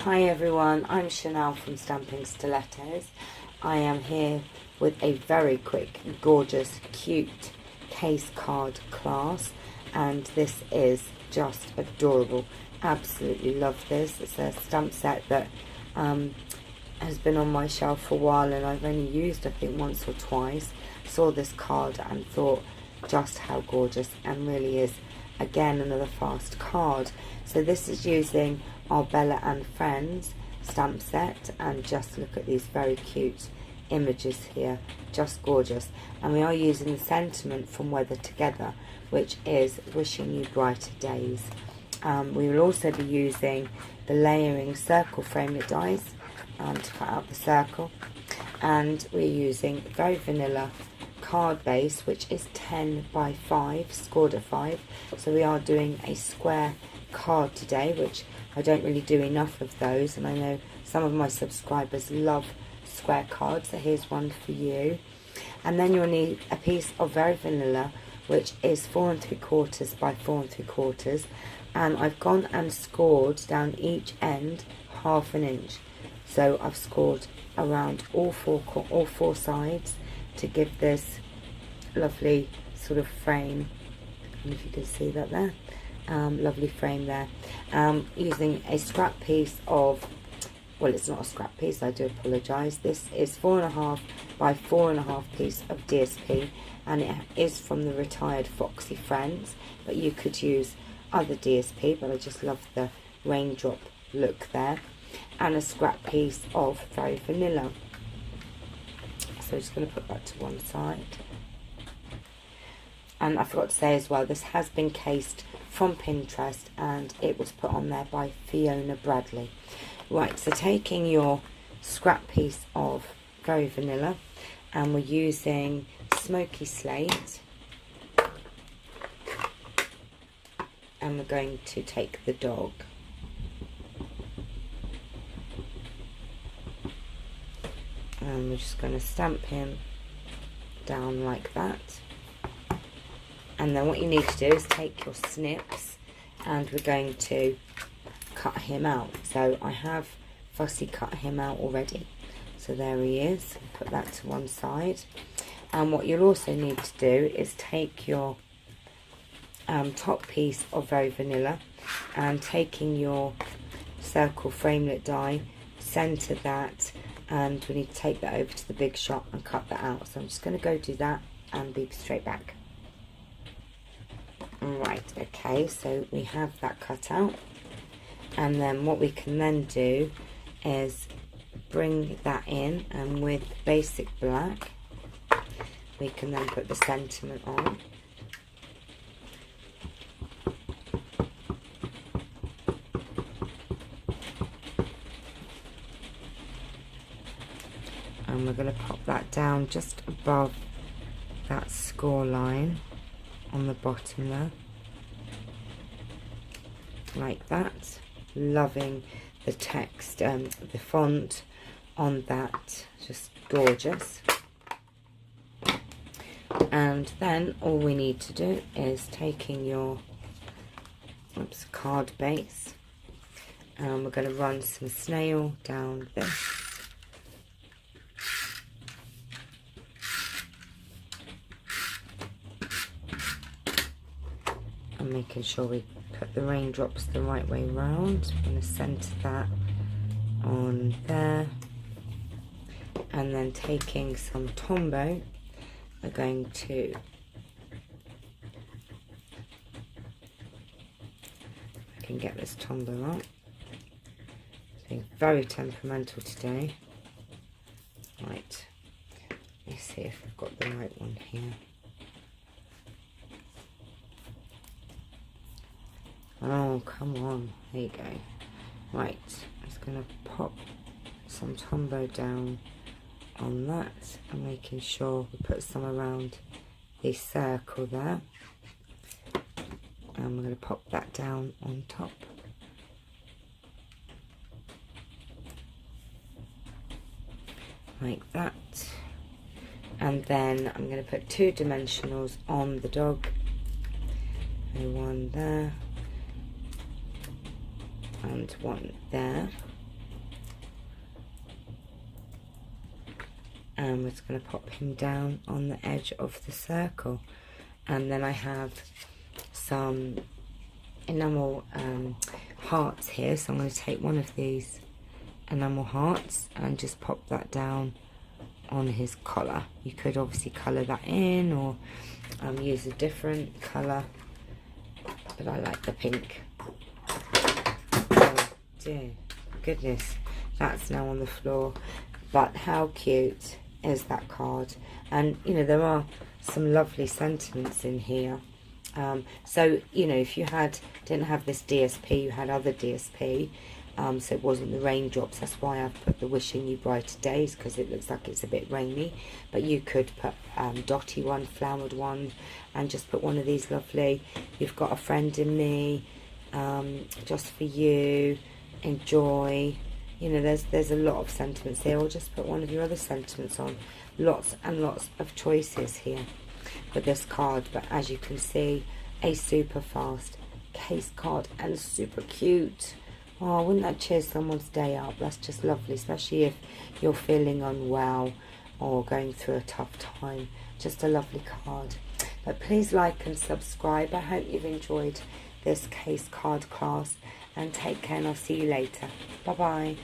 Hi everyone, I'm Chanel from Stampin Stilettos. I am here with a very quick, gorgeous, cute case card class, and this is just adorable. Absolutely love this. It's a stamp set that has been on my shelf for a while, and I've only used I think once or twice. Saw this card and thought just how gorgeous, and really is again another fast card. So this is using our Bella and Friends stamp set, and just look at these very cute images here, just gorgeous. And we are using the sentiment from Weather Together, which is wishing you brighter days. We will also be using the layering circle framelit dies to cut out the circle, and we're using very vanilla card base, which is 10 by 5, scored at 5. So we are doing a square card today, which I don't really do enough of those, and I know some of my subscribers love square cards, so here's one for you. And then you'll need a piece of very vanilla, which is 4 3/4 by 4 3/4, and I've gone and scored down each end 1/2 inch. So I've scored around all four sides to give this lovely sort of frame. I don't know if you can see that there. Lovely frame there. Using a scrap piece of, well, it's not a scrap piece, I do apologise. This is 4.5 by 4.5 piece of DSP, and it is from the retired Foxy Friends, but you could use other DSP, but I just love the raindrop look there. And a scrap piece of very vanilla. So I'm just going to put that to one side. And I forgot to say as well, this has been cased from Pinterest, and it was put on there by Fiona Bradley. Right, so taking your scrap piece of very vanilla, and we're using Smoky Slate, and we're going to take the dog. And we're just going to stamp him down like that. And then what you need to do is take your snips, and we're going to cut him out. So I have fussy cut him out already. So there he is. Put that to one side. And what you'll also need to do is take your top piece of very vanilla, and taking your circle framelit die, center that, and we need to take that over to the big shot and cut that out. So I'm just going to go do that and be straight back. Right, okay, so we have that cut out, and then what we can then do is bring that in, and with basic black we can then put the sentiment on. And we're going to pop that down just above that score line on the bottom there, like that. Loving the text, the font on that, just gorgeous. And then all we need to do is taking your card base, and we're going to run some snail down this. Making sure we put the raindrops the right way round. I'm going to centre that on there, and then taking some Tombow, we're going to I can get this Tombow up. It's being very temperamental today. Right, let me see if I've got the right one here. Oh, come on. There you go. Right, I'm just going to pop some Tombow down on that, and making sure we put some around the circle there. And we're going to pop that down on top. Like that. And then I'm going to put 2 dimensionals on the dog. One there. And one there. and we're just going to pop him down on the edge of the circle. And then I have some enamel hearts here, so I'm going to take one of these enamel hearts and just pop that down on his collar. You could obviously colour that in, or use a different colour, but I like the pink. Oh dear goodness, that's now on the floor. But how cute is that card? And you know, there are some lovely sentiments in here. So you know, if you didn't have this DSP, you had other DSP, so it wasn't the raindrops. That's why I've put the wishing you brighter days, because it looks like it's a bit rainy. But you could put dotty one, flowered one, and just put one of these lovely, you've got a friend in me, just for you, enjoy. You know, there's a lot of sentiments here. Or just put one of your other sentiments on. Lots and lots of choices here for this card. But as you can see, a super fast case card and super cute. Oh, wouldn't that cheer someone's day up? That's just lovely, especially if you're feeling unwell or going through a tough time. Just a lovely card. But please like and subscribe. I hope you've enjoyed this case card class, and take care, and I'll see you later. Bye bye.